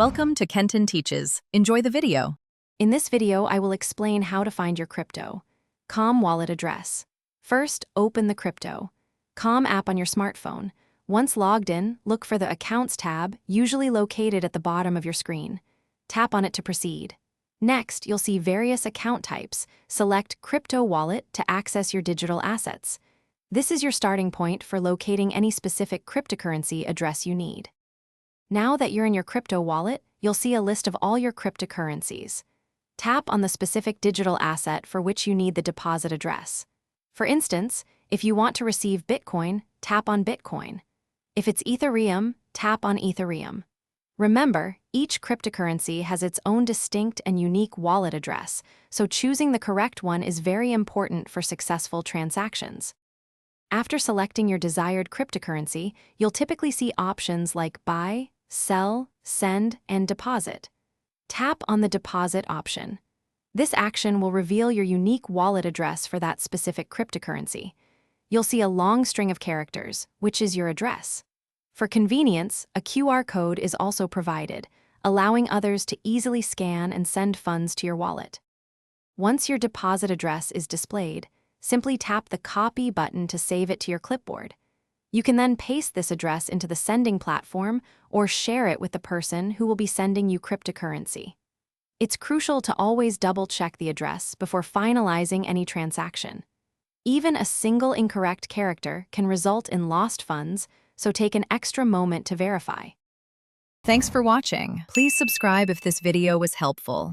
Welcome to Kenton Teaches. Enjoy the video. In this video, I will explain how to find your crypto. Calm wallet address. First, open the crypto. Calm app on your smartphone. Once logged in, look for the Accounts tab, usually located at the bottom of your screen. Tap on it to proceed. Next, you'll see various account types. Select Crypto Wallet to access your digital assets. This is your starting point for locating any specific cryptocurrency address you need. Now that you're in your crypto wallet, you'll see a list of all your cryptocurrencies. Tap on the specific digital asset for which you need the deposit address. For instance, if you want to receive Bitcoin, tap on Bitcoin. If it's Ethereum, tap on Ethereum. Remember, each cryptocurrency has its own distinct and unique wallet address, so choosing the correct one is very important for successful transactions. After selecting your desired cryptocurrency, you'll typically see options like buy, sell, send, and deposit. Tap on the deposit option. This action will reveal your unique wallet address for that specific cryptocurrency. You'll see a long string of characters, which is your address. For convenience, a QR code is also provided, allowing others to easily scan and send funds to your wallet. Once your deposit address is displayed, simply tap the Copy button to save it to your clipboard. You can then paste this address into the sending platform or share it with the person who will be sending you cryptocurrency. It's crucial to always double-check the address before finalizing any transaction. Even a single incorrect character can result in lost funds, so take an extra moment to verify. Thanks for watching. Please subscribe if this video was helpful.